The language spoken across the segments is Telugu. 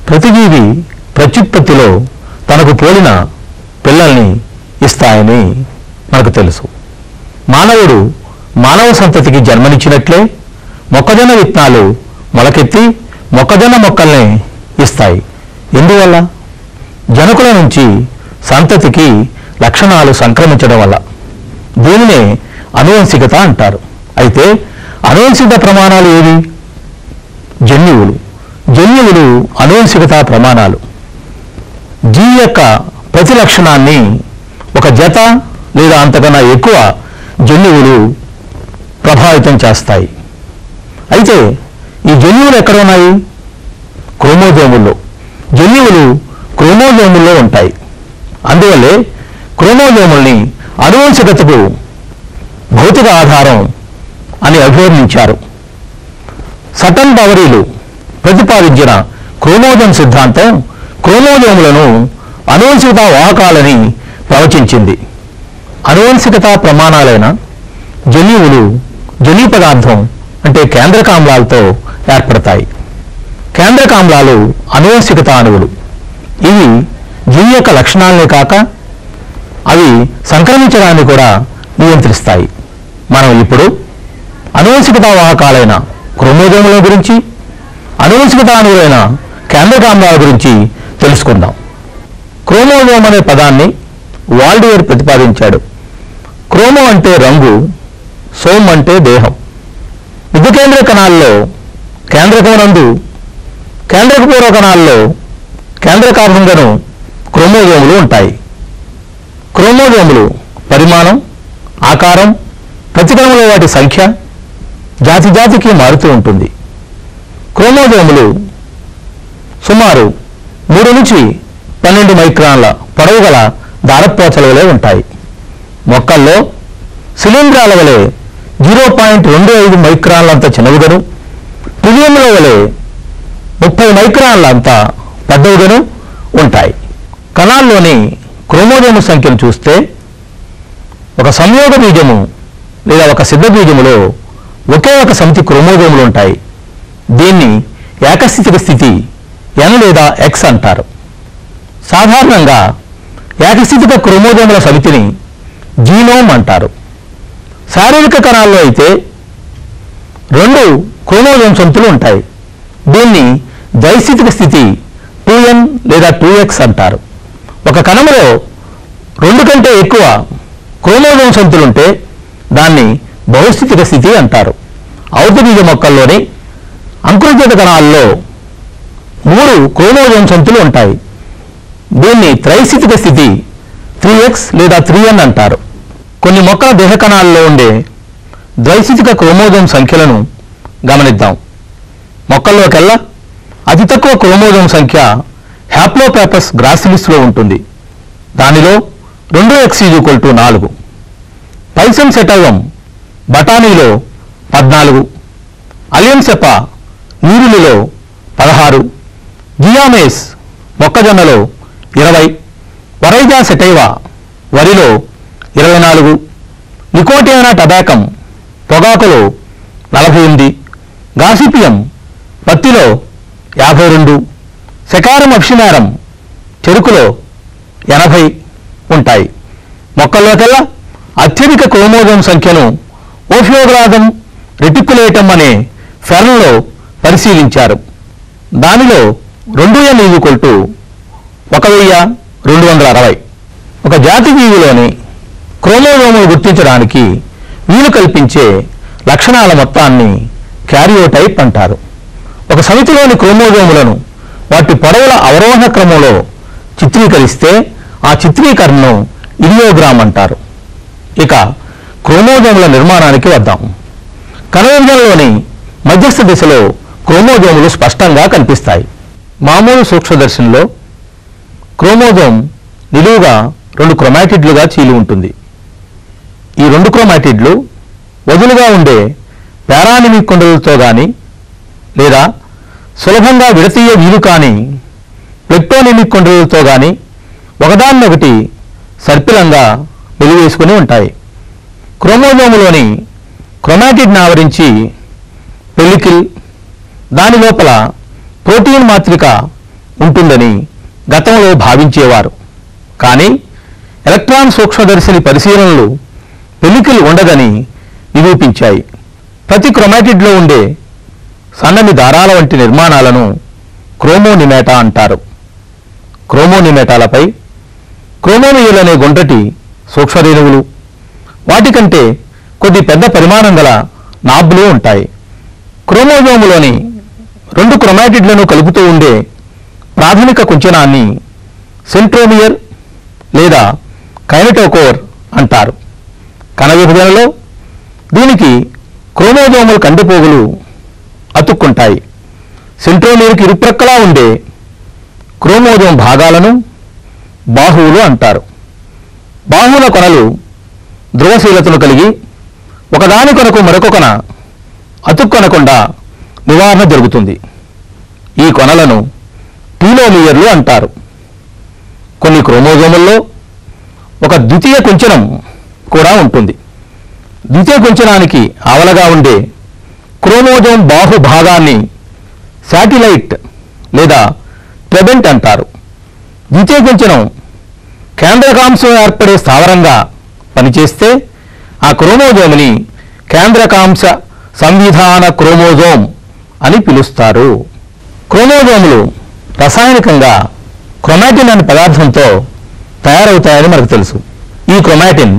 ప్రతి జీవి ప్రత్యుత్పత్తిలో తనకు పోలిన పిల్లల్ని ఇస్తాయని మనకు తెలుసు. మానవుడు మానవ సంతతికి జన్మనిచ్చినట్లే మొక్కజొన్న విత్తనాలు మొలకెత్తి మొక్కజొన్న మొక్కల్ని ఇస్తాయి. ఎందువల్ల? జనకుల నుంచి సంతతికి లక్షణాలు సంక్రమించడం వల్ల. దీనినే అనువంశికత అంటారు. అయితే అనువంశిక ప్రమాణాలు ఏవి? జన్యువులు. జన్యువులు అనువంశికత ప్రమాణాలు. జీవి యొక్క ప్రతి లక్షణాన్ని ఒక జత లేదా అంతకన్నా ఎక్కువ జన్యువులు ప్రభావితం చేస్తాయి. అయితే ఈ జన్యువులు ఎక్కడ ఉన్నాయి? క్రోమోజోముల్లో. జన్యువులు క్రోమోజోముల్లో ఉంటాయి. అందువల్లే క్రోమోజోముల్ని అనువంశికతకు భౌతిక ఆధారం అని అభివర్ణించారు. సటన్ పవరీలు ప్రతిపాదించిన క్రోమోజోమ్ సిద్ధాంతం క్రోమోజోములను అనువంశికత వాహకాలని ప్రవచించింది. అనువంశికత ప్రమాణాలైన జన్యువులు జన్యు పదార్థం అంటే కేంద్రకామ్లాలతో ఏర్పడతాయి. కేంద్రకామ్లాలు అనువంశికత అణువులు. ఇవి జీవి యొక్క లక్షణాలనే కాక అవి సంక్రమించడాన్ని కూడా నియంత్రిస్తాయి. మనం ఇప్పుడు అనువంశికత వాహకాలైన క్రోమోజోముల గురించి, అనువంశికత అణువులైన కేంద్రకామ్లాల గురించి తెలుసుకుందాం. క్రోమోజోమ్ అనే పదాన్ని వాల్డియర్ ప్రతిపాదించాడు. క్రోమో అంటే రంగు, సోమ్ అంటే దేహం. విద్యుకేంద్ర కణాల్లో కేంద్రకమునందు, కేంద్రకపూర్వ కణాల్లో కేంద్రకార్భంగాను క్రోమోజోములు ఉంటాయి. క్రోమోజోములు పరిమాణం, ఆకారం, ప్రతికణంలో వాటి సంఖ్య జాతి జాతికి మారుతూ ఉంటుంది. క్రోమోజోములు సుమారు 3 నుంచి 12 మైక్రాన్ల పొడవు గల దారపోచల వలె ఉంటాయి. మొక్కల్లో శిలీంధ్రాల వలె 0.25 మైక్రాన్లంత చిన్నవిగను, ట్రిలియంల వలె 30 మైక్రాన్లంత పెద్దవిగను ఉంటాయి. కణాల్లోని క్రోమోజోము సంఖ్యను చూస్తే ఒక సంయోగ బీజము లేదా ఒక సిద్ధ బీజములో ఒకే ఒక సమితి క్రోమోజోములు ఉంటాయి. దీన్ని ఏకస్థితిక స్థితి N లేదా X అంటారు. సాధారణంగా ఏకస్థితిక క్రోమోజోముల సమితిని జీనోమ్ అంటారు. శారీరక కణాల్లో అయితే 2 క్రోమోజోమ్ సమితులు ఉంటాయి. దీన్ని ద్వైస్థితిక స్థితి 2N లేదా 2X అంటారు. ఒక కణములో 2 కంటే ఎక్కువ క్రోమోజోమ్ సమితులుంటే దాన్ని బహుస్థితిక స్థితి అంటారు. ఔద్బీజ మొక్కల్లోని అంకురజాత కణాల్లో 3 క్రోమోజోమ్ సమితులు ఉంటాయి. దీన్ని త్రైస్థితిక స్థితి 3X లేదా 3N అంటారు. కొన్ని మొక్కల దేహ కణాల్లో ఉండే ద్వైస్థితిక క్రోమోజోమ్ సంఖ్యలను గమనిద్దాం. మొక్కల్లోకెల్లా అతి తక్కువ క్రోమోజోమ్ సంఖ్య హ్యాప్లోపాపస్ గ్రాసిలిస్లో ఉంటుంది. దానిలో 2X = 4. పైసమ్ సెటైవం బఠానీలో 14, అలియంసెప నీరులిలో 16, గియామేస్ మొక్కజొన్నలో 20, వరైజా సెటైవా వరిలో 24, నికోటియానా టబాకం పొగాకులో 48, గాసిపియం పత్తిలో 52, సెకారం అప్షినారం చెరుకులో 80 ఉంటాయి. మొక్కల్లోకెల్లా అత్యధిక క్రోమోజోమ్ సంఖ్యను ఓఫియోగ్రాదం రెటిక్యులేటం అనే ఫెర్న్లో పరిశీలించారు. దానిలో 2N = 1260. ఒక జాతి జీవిలోని క్రోమోజోములు గుర్తించడానికి వీలు కల్పించే లక్షణాల మొత్తాన్ని క్యారియోటైప్ అంటారు. ఒక సమితిలోని క్రోమోజోములను వాటి పొడవుల అవరోహణ క్రమంలో చిత్రీకరిస్తే ఆ చిత్రీకరణను ఇడియోగ్రామ్ అంటారు. ఇక క్రోమోజోముల నిర్మాణానికి వద్దాం. కణవిభజనలోని మధ్యస్థ దిశలో క్రోమోజోములు స్పష్టంగా కనిపిస్తాయి. మామూలు సూక్ష్మదర్శినిలో క్రోమోజోమ్ నిలువుగా 2 క్రోమాటిడ్లుగా చీలి ఉంటుంది. ఈ 2 క్రోమాటిడ్లు వదులుగా ఉండే పారానిమిక్ కుండలతో కానీ లేదా సులభంగా విడతీయ వీలు కాని ప్లెక్టోనిమిక్ కుండలతో కానీ ఒకదాన్నొకటి సర్పిలంగా వెలివేసుకుని ఉంటాయి. క్రోమోజోములోని క్రోమాటిడ్ని ఆవరించి పెలికిల్, దాని లోపల ప్రోటీన్ మాత్రిక ఉంటుందని గతంలో భావించేవారు. కానీ ఎలక్ట్రాన్ సూక్ష్మదర్శిని పరిశీలనలు పెలికలు ఉండదని నిరూపించాయి. ప్రతి క్రోమాటిడ్లో ఉండే సన్నని దారాల వంటి నిర్మాణాలను క్రోమోనిమేటా అంటారు. క్రోమోనిమేటాలపై క్రోమోమియల్ అనే గుండ్రటి సూక్ష్మరేణువులు, వాటికంటే కొద్ది పెద్ద పరిమాణం గల నాబ్లు ఉంటాయి. క్రోమోజోములోని 2 క్రోమాటిడ్లను కలుపుతూ ఉండే ప్రాథమిక కుంచనాన్ని సెంట్రోమియర్ లేదా కైనెటోకోర్ అంటారు. కణ విభజనలో దీనికి క్రోమోజోముల కంటిపోగులు అతుక్కుంటాయి. సెంట్రోమియర్కి ఇరుప్రక్కలా ఉండే క్రోమోజోమ్ భాగాలను బాహువులు అంటారు. బాహువుల కొనలు ధ్రువశీలతను కలిగి ఒకదాని కొరకు మరొకొన అతుక్కొనకుండా నివారణ జరుగుతుంది. ఈ కొనలను టీలోమియర్లు అంటారు. కొన్ని క్రోమోజోముల్లో ఒక ద్వితీయ కుంచనం కూడా ఉంటుంది. ద్వితీయ కుంచనానికి ఆవలగా ఉండే క్రోమోజోమ్ బాహు భాగాన్ని శాటిలైట్ లేదా ట్రెబెంట్ అంటారు. ద్వితీయ కుంచనం కేంద్రకాంశం ఏర్పడే స్థావరంగా పనిచేస్తే ఆ క్రోమోజోమ్ని కేంద్రకాంశ సంవిధాన క్రోమోజోమ్ అని పిలుస్తారు. క్రోమోజోములు రసాయనికంగా క్రోమాటిన్ అనే పదార్థంతో తయారవుతాయని మనకు తెలుసు. ఈ క్రోమాటిన్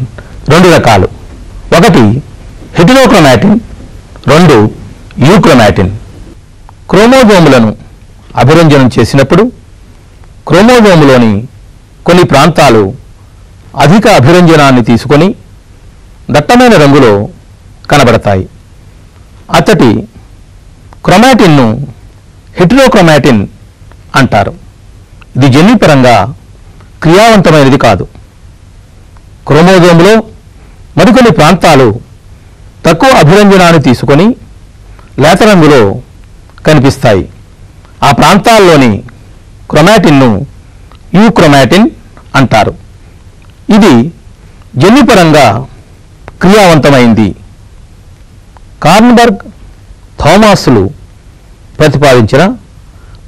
2 రకాలు. ఒకటి హెటెరోక్రోమాటిన్, 2 యూక్రోమాటిన్. క్రోమోజోములను అభిరంజనం చేసినప్పుడు క్రోమోజోములోని కొన్ని ప్రాంతాలు అధిక అభిరంజనాన్ని తీసుకొని దట్టమైన రంగులో కనబడతాయి. అతటి క్రోమాటిన్ను హెటెరోక్రోమాటిన్ అంటారు. ఇది జన్యుపరంగా క్రియావంతమైనది కాదు. క్రోమోజోములో మరికొన్ని ప్రాంతాలు తక్కువ అభిరంజనాన్ని తీసుకొని లేత రంగులో కనిపిస్తాయి. ఆ ప్రాంతాల్లోని క్రోమాటిన్ను యూక్రోమాటిన్ అంటారు. ఇది జన్యుపరంగా క్రియావంతమైంది. కార్న్బర్గ్, థామస్లు ప్రతిపాదించిన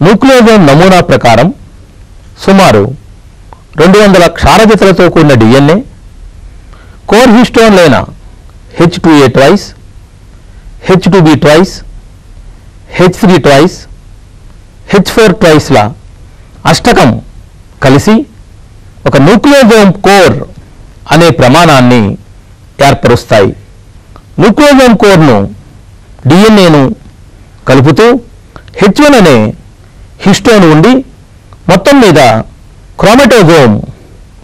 న్యూక్లియోజోమ్ నమూనా ప్రకారం సుమారు 200 క్షారజతలతో కూడిన DNA, కోర్ హిస్టోన్లైన H2A twice, H2B twice, H3 twice, H4 ట్వైస్ల అష్టకం కలిసి ఒక న్యూక్లియోజోమ్ కోర్ అనే ప్రమాణాన్ని ఏర్పరుస్తాయి. న్యూక్లియోజోమ్ కోర్ను DNAను కలుపుతూ H1 అనే హిస్టోన్ ఉండి మొత్తం మీద క్రోమటోజోమ్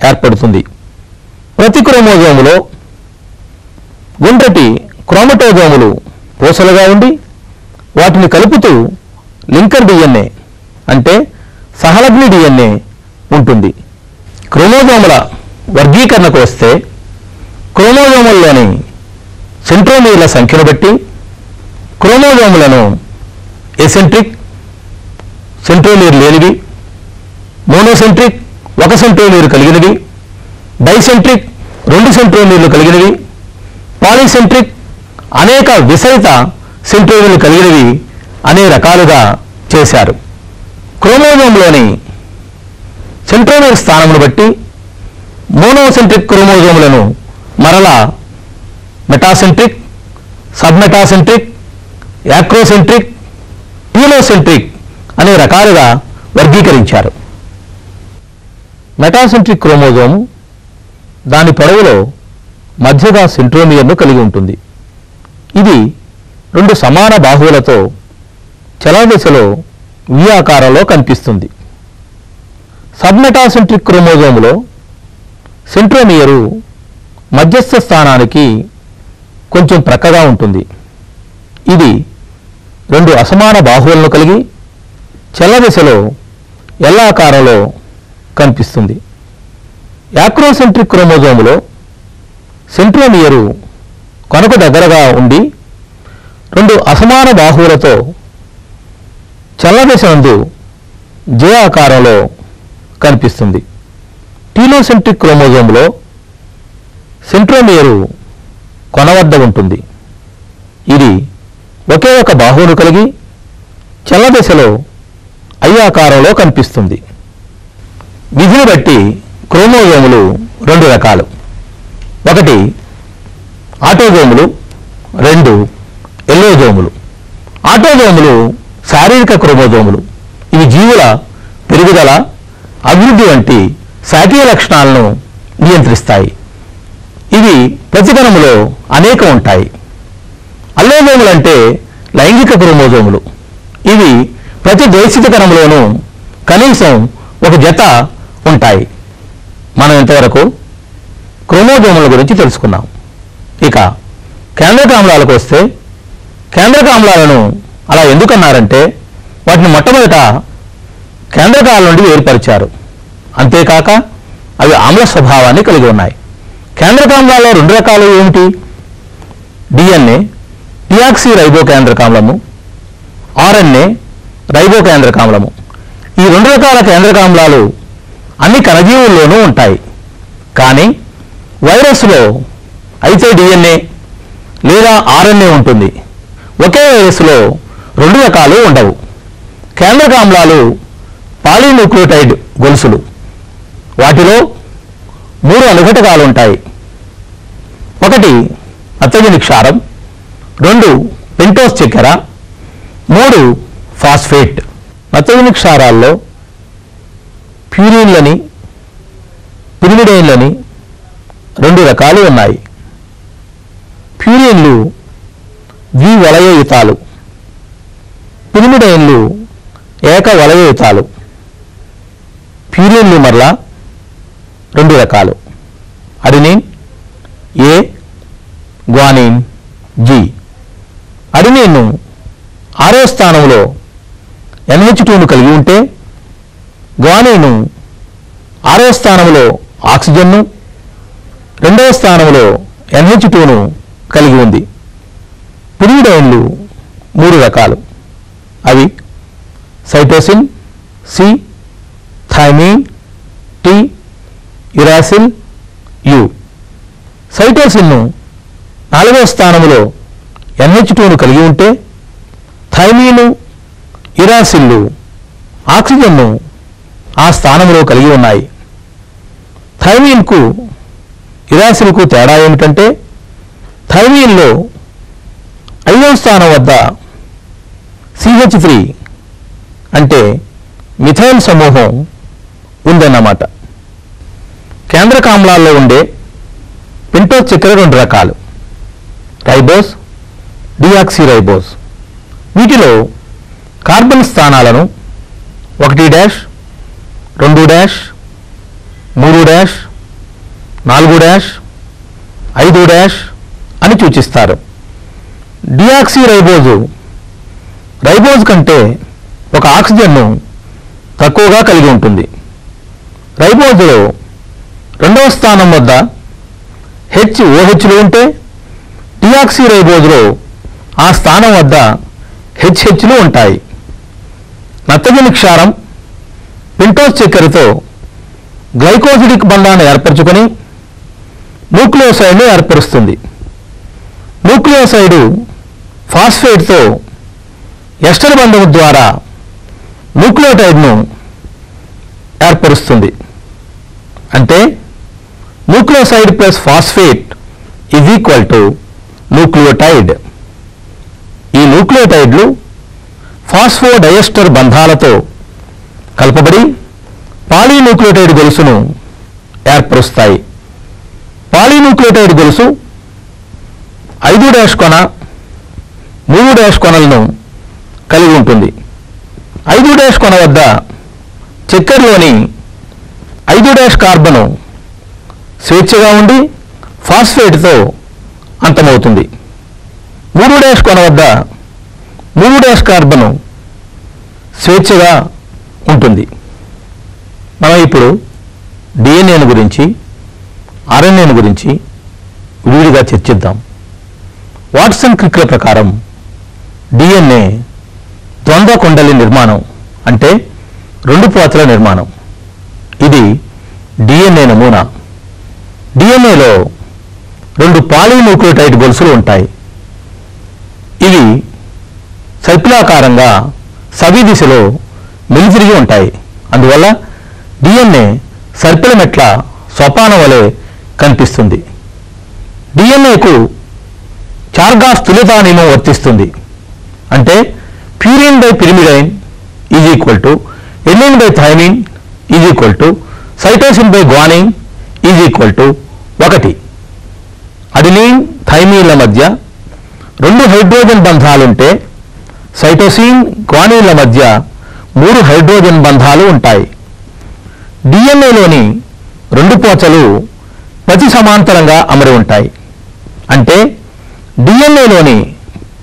ఏర్పడుతుంది. ప్రతి క్రోమోజోములో గుండ్రటి క్రోమటోజోములు పూసలుగా ఉండి వాటిని కలుపుతూ లింకర్ DNA అంటే సహలగ్ని DNA ఉంటుంది. క్రోమోజోముల వర్గీకరణకు వస్తే క్రోమోజోముల్లోని సెంట్రోమియర్ల సంఖ్యను బట్టి క్రోమోజోములను ఎసెంట్రిక్, సెంట్రోమియర్ లేనివి, మోనోసెంట్రిక్, 1 సెంట్రోమియర్ కలిగినవి, బైసెంట్రిక్, 2 సెంట్రోమియర్లు కలిగినవి, పాలీసెంట్రిక్, అనేక విసరిత సెంట్రోమియర్లు కలిగినవి అనే రకాలుగా చేశారు. క్రోమోజోమ్లోని సెంట్రోమియర్ స్థానమును బట్టి మోనోసెంట్రిక్ క్రోమోజోములను మరలా మెటాసెంట్రిక్, సబ్మెటాసెంట్రిక్, యాక్రోసెంట్రిక్, టీలోసెంట్రిక్ అనే రకాలుగా వర్గీకరించారు. మెటాసెంట్రిక్ క్రోమోజోము దాని పొడవులో మధ్యగా సెంట్రోమియర్ను కలిగి ఉంటుంది. ఇది 2 సమాన బాహువులతో చలనదిశలో V ఆకారంలో కనిపిస్తుంది. సబ్మెటాసెంట్రిక్ క్రోమోజోములో సెంట్రోమియరు మధ్యస్థ స్థానానికి కొంచెం ప్రక్కగా ఉంటుంది. ఇది 2 అసమాన బాహువులను కలిగి చలనదిశలో L ఆకారంలో కనిపిస్తుంది. యాక్రోసెంట్రిక్ క్రోమోజోములో సెంట్రోమియరు కొనకు దగ్గరగా ఉండి 2 అసమాన బాహువులతో చలనదిశ నందు J ఆకారంలో కనిపిస్తుంది. టీలోసెంట్రిక్ క్రోమోజోములో సెంట్రోమియరు కొన వద్ద ఉంటుంది. ఇది ఒకే ఒక బాహువును కలిగి చలనదిశలో ఐ ఆకారంలో కనిపిస్తుంది. విధిని బట్టి క్రోమోజోములు రెండు రకాలు. ఒకటి ఆటోజోములు, రెండు ఎల్లోజోములు. ఆటోజోములు శారీరక క్రోమోజోములు. ఇవి జీవుల పెరుగుదల, అభివృద్ధి వంటి శాఖీయ లక్షణాలను నియంత్రిస్తాయి. ఇవి ప్రతి కణములో అనేకం ఉంటాయి. అల్లోజోములు అంటే లైంగిక క్రోమోజోములు. ఇవి ప్రతి ద్వైసిత కణంలోనూ కనీసం ఒక జత ఉంటాయి. మనం ఇంతవరకు క్రోమోజోముల గురించి తెలుసుకున్నాం. ఇక కేంద్రక ఆమ్లాలకు వస్తే, కేంద్రక ఆమ్లాలను అలా ఎందుకన్నారంటే వాటిని మొట్టమొదట కేంద్రకాల నుండి వేరుపరిచారు. అంతేకాక అవి ఆమ్ల స్వభావాన్ని కలిగి ఉన్నాయి. కేంద్రకామ్లాల్లో రెండు రకాలు ఏమిటి? డిఎన్ఏ డియాక్సీ రైబో కేంద్రకామ్లము, ఆర్ఎన్ఏ రైబో కేంద్రకామ్లము. ఈ రెండు రకాల కేంద్రకామ్లాలు అన్ని కణజీవుల్లోనూ ఉంటాయి. కానీ వైరస్లో అయితే డిఎన్ఏ లేదా ఆర్ఎన్ఏ ఉంటుంది. ఒకే వైరస్లో రెండు రకాలు ఉండవు. కేంద్రకామ్లాలు పాలీన్యూక్లియోటైడ్ గొలుసులు. వాటిలో మూడు అనుఘటకాలు ఉంటాయి. ఒకటి అత్యజని క్షారం, రెండు పెంటోస్ చక్కెర, మూడు ఫాస్ఫేట్. అత్యజని క్షారాల్లో ప్యూరిన్లని, పిరిమిడైన్లని రెండు రకాలు ఉన్నాయి. ప్యూరిన్లు ద్వివలయయుతాలు, పిరిమిడైన్లు ఏక వలయయుతాలు. ప్యూరిన్లు మరలా రెండు రకాలు: అడినిన్ ఏ, గ్వానిన్ జి. అడినిన్ 6వ స్థానంలో NH2ను కలిగి ఉంటే, గ్వానిన్ 6వ స్థానంలో ఆక్సిజన్ను, 2వ స్థానంలో NH2ను కలిగి ఉంది. పిరిమిడైన్లు మూడు రకాలు. అవి cytosine C, thymine T, uracil U. సైటోసిన్ను 4వ స్థానంలో NH2ను కలిగి ఉంటే, థైమిను, యురాసిల్లు ఆక్సిజన్ను ఆ స్థానంలో కలిగి ఉన్నాయి. థైమిన్కు యురాసిల్కు తేడా ఏమిటంటే, థైమిన్లో 5వ స్థానం వద్ద CH3 అంటే మిథైల్ సమూహం ఉందన్నమాట. కేంద్రకామ్లాల్లో ఉండే పెంటోస్ చక్కెర రెండు రకాలు: రైబోస్, డియాక్సీ రైబోస్. వీటిలో కార్బన్ స్థానాలను 1 dash, 2 dash, 3 dash, 4 dash, 5 dash అని సూచిస్తారు. డియాక్సీ రైబోజు రైబోజ్ కంటే ఒక ఆక్సిజన్ను తక్కువగా కలిగి ఉంటుంది. రైబోజులో 2వ స్థానం వద్ద HOHలు ఉంటే, డియాక్సీ రైబోజులో ఆ స్థానం వద్ద HHలు ఉంటాయి. నత్తజని క్షారం పెంటోస్ చక్కెరతో గ్లైకోసిడిక్ బంధాన్ని ఏర్పరచుకొని న్యూక్లియోసైడ్ను ఏర్పరుస్తుంది. న్యూక్లియోసైడు ఫాస్ఫేట్తో ఎస్టర్ బంధం ద్వారా న్యూక్లియోటైడ్ను ఏర్పరుస్తుంది. అంటే nucleoside plus phosphate is equal to nucleotide. ఈ న్యూక్లియోటైడ్లు ఫాస్ఫోడైఎస్టర్ బంధాలతో కలపబడి పాలీన్యూక్లియోటైడ్ గొలుసును ఏర్పరుస్తాయి. పాలీన్యూక్లియోటైడ్ గొలుసు 5 డాష్ కొన, 3 డాష్ కొనలను కలిగి ఉంటుంది. 5 డాష్ కొన వద్ద చక్కెరలోని 5 డాష్ కార్బను స్వేచ్ఛగా ఉండి ఫాస్ఫేట్తో అంతమవుతుంది. 3 డాష్ కొన వద్ద 3 డాష్ కార్బను స్వేచ్ఛగా ఉంటుంది. మనం ఇప్పుడు డిఎన్ఏను గురించి, ఆర్ఎన్ఏను గురించి విడిగా చర్చిద్దాం. వాట్సన్ క్రిక్ల ప్రకారం డిఎన్ఏ ద్వంద్వ కుండలి నిర్మాణం, అంటే 2 పోతల నిర్మాణం. ఇది డిఎన్ఏ నమూనా. డిఎన్ఏలో 2 పాలీన్యూక్లియోటైడ్ గొలుసులు ఉంటాయి. ఇవి సర్పిలాకారంగా సవ్య దిశలో మెలితిరిగి ఉంటాయి. అందువల్ల డిఎన్ఏ సర్పిల మెట్ల సోపానం వలె కనిపిస్తుంది. డిఎన్ఏకు చార్గాఫ్ తుల్యతా నియమం వర్తిస్తుంది. అంటే purine by pyrimidine is equal to adenine by thymine is equal to cytosine by guanine is equal to 1. Adenine థైమిన్ల మధ్య 2 హైడ్రోజన్ బంధాలుంటే సైటోసిన్ గ్వానిన్ల మధ్య 3 హైడ్రోజన్ బంధాలు ఉంటాయి. డిఎన్ఏలోని 2 పోచలు ప్రతి సమాంతరంగా అమరి ఉంటాయి. అంటే డిఎన్ఏలోని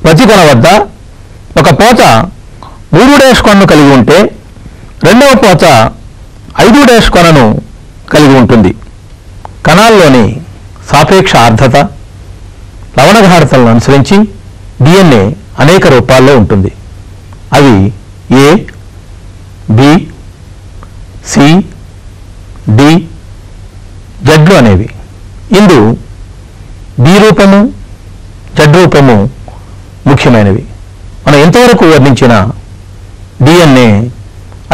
ప్రతి కొన వద్ద ఒక పోచ 3' కొనను కలిగి ఉంటే రెండవ పోచ 5' కొనను కలిగి ఉంటుంది. కణాల్లోని సాపేక్ష ఆర్ద్రత, లవణఘారతలను అనుసరించి డిఎన్ఏ అనేక రూపాల్లో ఉంటుంది. అవి ఏ, బి, సి, డి, జడ్లు అనేవి. ఇందు బి రూపము, జడ్ రూపము ముఖ్యమైనవి. మనం ఇంతవరకు వర్ణించిన డిఎన్ఏ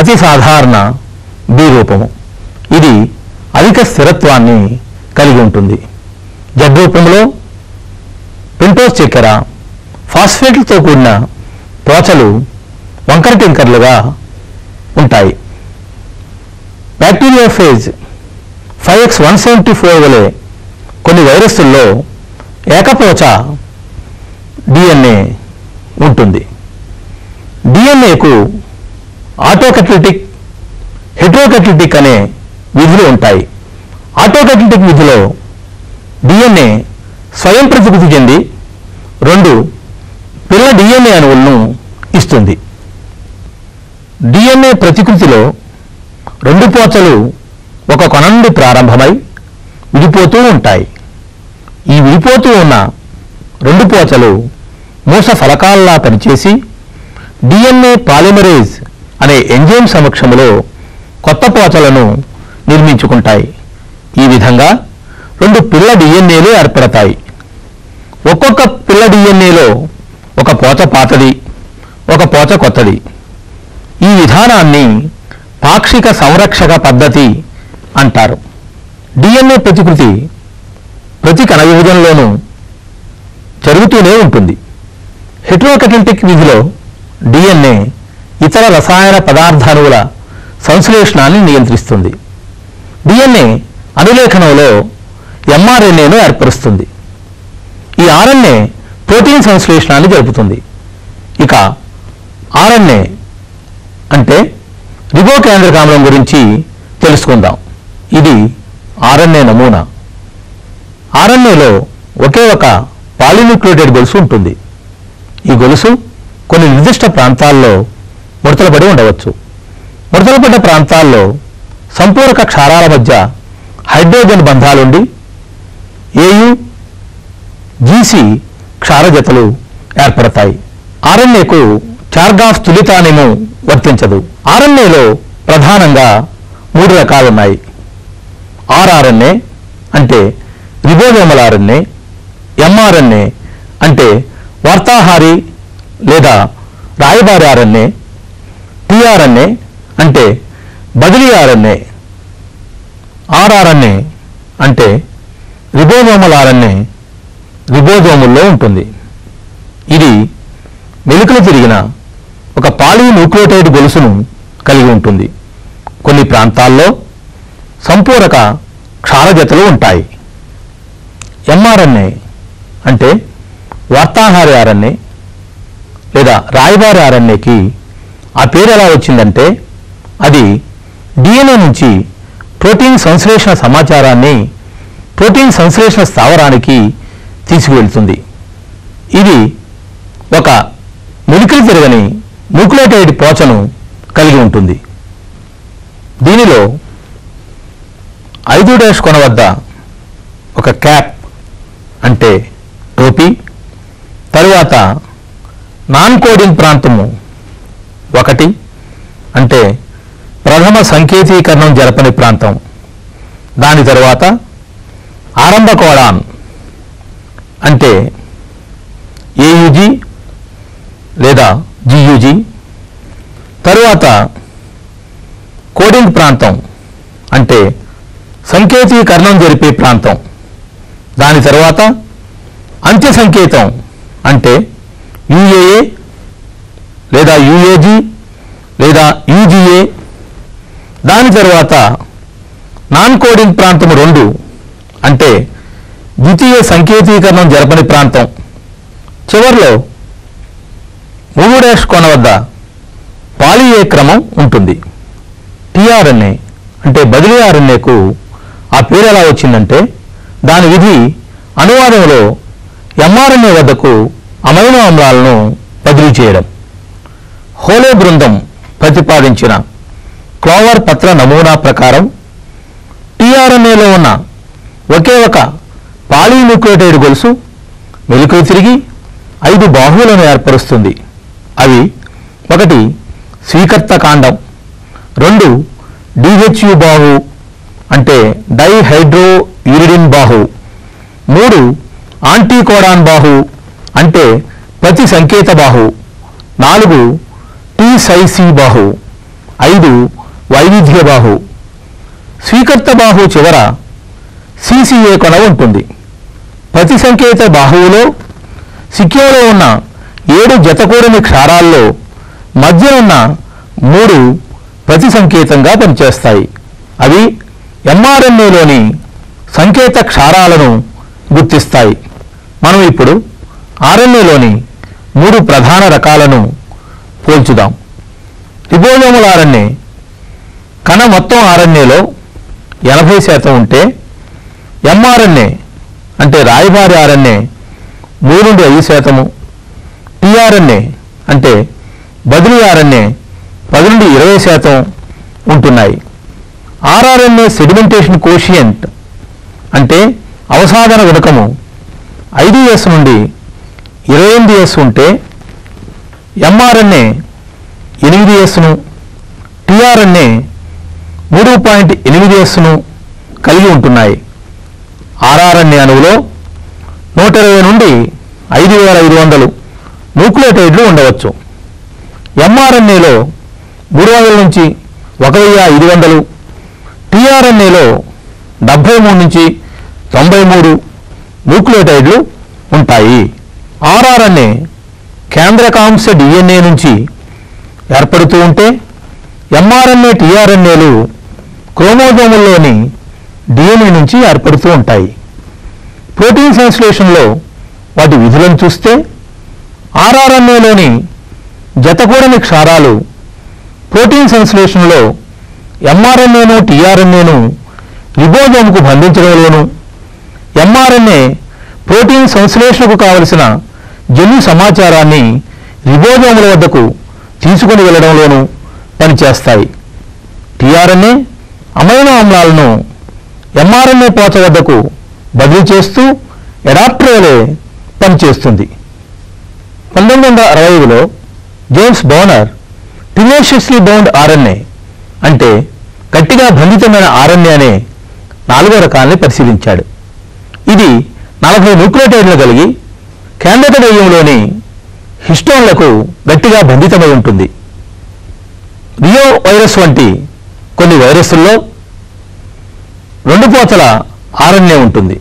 అతి సాధారణ బి రూపము. ఇది అధిక స్థిరత్వాన్ని కలిగి ఉంటుంది. జడ్ రూపంలో పెంటోస్ చక్కెర, ఫాస్ఫేట్లతో కూడిన పోచలు వంకర టింకర్లుగా ఉంటాయి. బ్యాక్టీరియోఫేజ్ 5x174 వలె కొన్ని వైరస్సుల్లో ఏకపోచ డిఎన్ఏ ఉంటుంది. డిఎన్ఏకు ఆటోకటలిటిక్, హెట్రోకటలిటిక్ అనే విధులు ఉంటాయి. ఆటోకటలిటిక్ విధిలో డిఎన్ఏ స్వయం ప్రతికృతి చెంది 2 పిల్ల డిఎన్ఏ అణువులను ఇస్తుంది. డిఎన్ఏ ప్రతికృతిలో 2 పోచలు ఒక కొన నుండి ప్రారంభమై విడిపోతూ ఉంటాయి. ఈ విడిపోతూ ఉన్న 2 పోచలు మూస ఫలకాల్లా పనిచేసి డిఎన్ఏ పాలిమరేజ్ అనే ఎంజైమ్ సమక్షంలో కొత్త పోచలను నిర్మించుకుంటాయి. ఈ విధంగా 2 పిల్ల డిఎన్ఏలు ఏర్పడతాయి. ఒక్కొక్క పిల్ల డిఎన్ఏలో ఒక పోచ పాతది, ఒక పోచ కొత్తది. ఈ విధానాన్ని పాక్షిక సంరక్షక పద్ధతి అంటారు. డిఎన్ఏ ప్రతికృతి ప్రతి కణ విభజనలోనూ జరుగుతూనే ఉంటుంది. హెట్రోకటలిటిక్ విధిలో డిఎన్ఏ ఇతర రసాయన పదార్థాణువుల సంశ్లేషణాన్ని నియంత్రిస్తుంది. డిఎన్ఏ అనులేఖనంలో ఎంఆర్ఎన్ఏను ఏర్పరుస్తుంది. ఈ ఆర్ఎన్ఏ ప్రోటీన్ సంశ్లేషణాన్ని జరుపుతుంది. ఇక ఆర్ఎన్ఏ అంటే రిబోకేంద్రక ఆమ్లం గురించి తెలుసుకుందాం. ఇది ఆర్ఎన్ఏ నమూనా. ఆర్ఎన్ఏలో ఒకే ఒక పాలిన్యూక్లియోటైడ్ గొలుసు ఉంటుంది. ఈ గొలుసు కొన్ని నిర్దిష్ట ప్రాంతాల్లో ముడతలుపడి ఉండవచ్చు. ముడతలుపడ్డ ప్రాంతాల్లో సంపూరక క్షారాల మధ్య హైడ్రోజన్ బంధాలుండి ఏయు, జీసీ క్షారజతలు ఏర్పడతాయి. ఆర్ఎన్ఏకు చార్గాఫ్ తుల్యతా నియమం వర్తించదు. ఆర్ఎన్ఏలో ప్రధానంగా 3 రకాలున్నాయి. ఆర్ఆర్ఎన్ఏ అంటే రిబోజోమల్ ఆర్ఎన్ఏ, ఎంఆర్ఎన్ఏ అంటే వార్తాహారి లేదా రాయబారి ఆర్ఎన్ఏ, టిఆర్ఎన్ఏ అంటే బదిలీ ఆర్ఎన్ఏ, ఆర్ఆర్ఎన్ఏ అంటే రిబోజోమల్ ఆర్ఎన్ఏ రిబోజోముల్లో ఉంటుంది. ఇది మెలికలు తిరిగిన ఒక పాలీన్యూక్లియోటైడ్ గొలుసును కలిగి ఉంటుంది. కొన్ని ప్రాంతాల్లో సంపూరక క్షారజతలు ఉంటాయి. ఎంఆర్ఎన్ఏ అంటే వార్తాహారి ఆర్ఎన్ఏ లేదా రాయబారి ఆర్ఎన్ఏకి ఆ పేరు ఎలా వచ్చిందంటే అది డిఎన్ఏ నుంచి ప్రోటీన్ సంశ్లేషణ సమాచారాన్ని ప్రోటీన్ సంశ్లేషణ స్థావరానికి తీసుకువెళ్తుంది. ఇది ఒక మెలికలు తిరగని న్యూక్లియోటైడ్ పోచను కలిగి ఉంటుంది. దీనిలో 5' కొన వద్ద ఒక క్యాప్ అంటే టోపీ, తరువాత నాన్ కోడింగ్ ప్రాంతము 1 అంటే ప్రథమ సంకేతీకరణం జరపని ప్రాంతం, దాని తరువాత ఆరంభ కోడాన్ అంటే ఏయుజీ లేదా జియుజీ, తరువాత కోడింగ్ ప్రాంతం అంటే సంకేతీకరణం జరిపే ప్రాంతం. దాని తర్వాత అంత్య సంకేతం అంటే యుఏఏ లేదా యుఏజీ లేదా యూజీఏ. దాని తర్వాత నాన్ కోడింగ్ ప్రాంతం 2 అంటే ద్వితీయ సంకేతీకరణం జరపని ప్రాంతం. చివరిలో 3' కోణ వద్ద పాలీ ఏ క్రమం ఉంటుంది. టిఆర్ఎన్ఏ అంటే బదిలీ ఆర్ఎన్ఏకు ఆ పేరు ఎలా వచ్చిందంటే దాని విధి అనువాదంలో ఎంఆర్ఎన్ఏ వద్దకు అమైనో ఆమ్లాలను బదిలీ చేయడం. హోలే బృందం ప్రతిపాదించిన క్లోవర్ పత్ర నమూనా ప్రకారం టిఆర్ఎన్ఏలో ఉన్న ఒకే ఒక పాలీన్యూక్లియోటైడ్ గొలుసు మెలికలు తిరిగి 5 బాహువులను ఏర్పరుస్తుంది. అవి 1 స్వీకర్త కాండం, 2 డిహెచ్యు బాహు అంటే డైహైడ్రోయూరిడిన్ బాహు, 3 ఆంటీకోడాన్ బాహు అంటే ప్రతి సంకేత బాహు, 4 టీసైసి బాహు, 5 వైవిధ్య బాహు. స్వీకర్త బాహు చివర సిసిఏ కొన ఉంటుంది. ప్రతి సంకేత బాహువులో సిక్యోలో ఉన్న 7 జతకూడని క్షారాల్లో మధ్య ఉన్న 3 ప్రతి సంకేతంగా పనిచేస్తాయి. అవి ఎంఆర్ఎన్ఏలోని సంకేత క్షారాలను గుర్తిస్తాయి. మనం ఇప్పుడు ఆర్ఎన్ఏలోని 3 ప్రధాన రకాలను పోల్చుదాం. రిబోజోమల్ ఆర్ఎన్ఏ కణ మొత్తం ఆర్ఎన్ఏలో 80% ఉంటే ఎంఆర్ఎన్ఏ అంటే రాయబారి ఆర్ఎన్ఏ 3 నుండి 5%, టిఆర్ఎన్ఏ అంటే బదిలీ ఆర్ఎన్ఏ 10 నుండి 20% ఉంటున్నాయి. ఆర్ఆర్ఎన్ఏ సెడిమెంటేషన్ కోషియంట్ అంటే అవసాదన గుణకము 5s నుండి 28s ఉంటే ఎంఆర్ఎన్ఏ 8sను, టిఆర్ఎన్ఏ 3.8sను కలిగి ఉంటున్నాయి. ఆర్ఆర్ఎన్ఏ అణువులో 120 నుండి 5500 న్యూక్లియోటైడ్లు ఉండవచ్చు. ఎంఆర్ఎన్ఏలో 300 నుంచి 1500, టిఆర్ఎన్ఏలో 73 నుంచి 93 న్యూక్లియోటైడ్లు ఉంటాయి. ఆర్ఆర్ఎన్ఏ కేంద్రకాంశ డిఎన్ఏ నుంచి ఏర్పడుతూ ఉంటే ఎంఆర్ఎన్ఏ టిఆర్ఎన్ఏలు క్రోమోజోముల్లోని డిఎన్ఏ నుంచి ఏర్పడుతూ ఉంటాయి. ప్రోటీన్ సంశ్లేషణలో వాటి విధులను చూస్తే ఆర్ఆర్ఎన్ఏలోని జతకూడని క్షారాలు ప్రోటీన్ సంశ్లేషణలో ఎంఆర్ఎన్ఏను టిఆర్ఎన్ఏను రిబోజోమ్కు బంధించడంలోనూ, ఎంఆర్ఎన్ఏ ప్రోటీన్ సంశ్లేషణకు కావలసిన జన్యు సమాచారాన్ని రిబోజోముల వద్దకు తీసుకుని వెళ్లడంలోనూ పనిచేస్తాయి. టిఆర్ఎన్ఏ అమైనో ఆమ్లాలను ఎంఆర్ఎన్ఏ పోచ వద్దకు బదిలీ చేస్తూ అడాప్టర్ వలె పనిచేస్తుంది. 1965లో జేమ్స్ బోనర్ టెనేషియస్లీ బౌండ్ ఆర్ఎన్ఏ అంటే గట్టిగా బంధితమైన ఆర్ఎన్ఏ అనే 4వ రకాన్ని పరిశీలించాడు. ఇది 40 న్యూక్లియోటైడ్లు కలిగి కేంద్రక దయ్యంలోని హిస్టోన్లకు గట్టిగా బంధితమై ఉంటుంది. రియో వైరస్ వంటి కొన్ని వైరస్సుల్లో 2 పోతల ఆర్ఎన్ఏ ఉంటుంది.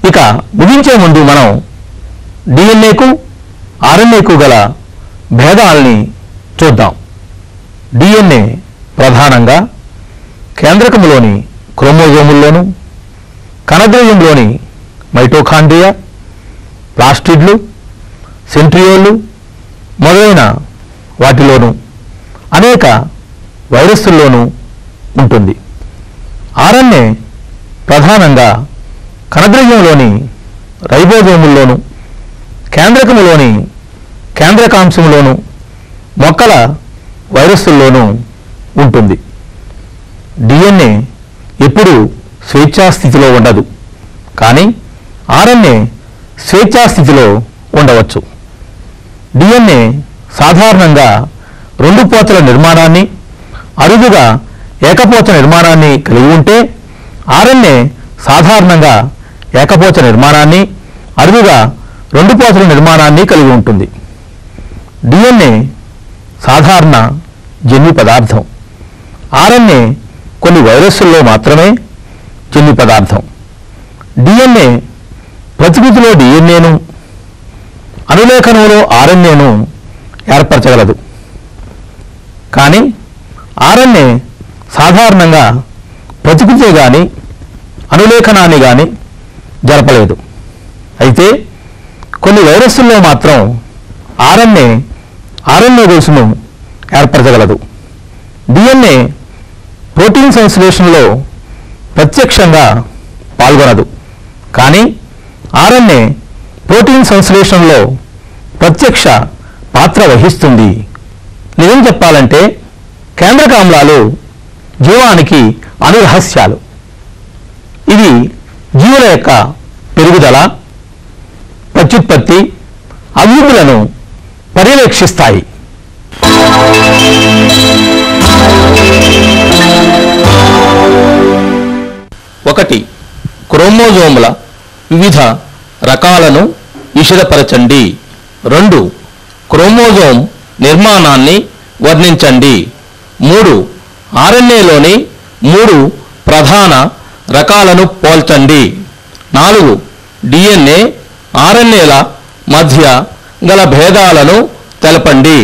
ఇక ముగించే ముందు మనం డిఎన్ఏకు ఆర్ఎన్ఏకు గల భేదాలని చూద్దాం. డిఎన్ఏ ప్రధానంగా కేంద్రకములోని క్రోమోజోముల్లోనూ, కణద్రవ్యంలోని మైటోకాండ్రియా, ప్లాస్టిడ్లు, సెంట్రియోళ్ళు మొదలైన వాటిలోనూ అనేక వైరస్సుల్లోనూ ఉంటుంది. ఆర్ఎన్ఏ ప్రధానంగా కణద్రవ్యంలోని రైబోజోముల్లోనూ, కేంద్రకములోని కేంద్రకాంశంలోనూ, మొక్కల వైరస్సుల్లోనూ ఉంటుంది. డిఎన్ఏ ఎప్పుడూ స్వేచ్ఛాస్థితిలో ఉండదు, కానీ ఆర్ఎన్ఏ స్వేచ్ఛాస్థితిలో ఉండవచ్చు. డిఎన్ఏ సాధారణంగా 2 పోతల నిర్మాణాన్ని, అరుదుగా ఏకపోచ నిర్మాణాన్ని కలిగి ఉంటే ఆర్ఎన్ఏ సాధారణంగా ఏకపోచ నిర్మాణాన్ని, అరుదుగా 2 పోతల నిర్మాణాన్ని కలిగి ఉంటుంది. డిఎన్ఏ సాధారణ జన్యు పదార్థం. ఆర్ఎన్ఏ కొన్ని వైరస్సుల్లో మాత్రమే జన్యు పదార్థం. డిఎన్ఏ ప్రతికృతిలో డిఎన్ఏను, అనులేఖనంలో ఆర్ఎన్ఏను ఏర్పరచగలదు. కానీ ఆర్ఎన్ఏ సాధారణంగా ప్రతికృతి కానీ అనులేఖనాన్ని కానీ జరపలేదు. అయితే కొన్ని వైరస్సుల్లో మాత్రం ఆర్ఎన్ఏ గొలుసును ఏర్పరచగలదు. డిఎన్ఏ ప్రోటీన్ సంశ్లేషణలో ప్రత్యక్షంగా పాల్గొనదు. కానీ ఆర్ఎన్ఏ ప్రోటీన్ సంశ్లేషణలో ప్రత్యక్ష పాత్ర వహిస్తుంది. నిజం చెప్పాలంటే కేంద్రక ఆమ్లాలు జీవానికి అనురహస్యాలు. ఇవి జీవుల యొక్క పెరుగుదల, ప్రత్యుత్పత్తి, అభివృద్ధులను పర్యవేక్షిస్తాయి. ఒకటి, క్రోమోజోముల వివిధ రకాలను విశదపరచండి. 2, క్రోమోజోమ్ నిర్మాణాన్ని వర్ణించండి. 3, ఆర్ఎన్ఏలోని 3 ప్రధాన రకాలను పోల్చండి. 4, డిఎన్ఏ, ఆర్ఎన్ఏల మధ్య గల భేదాలను తెలపండి.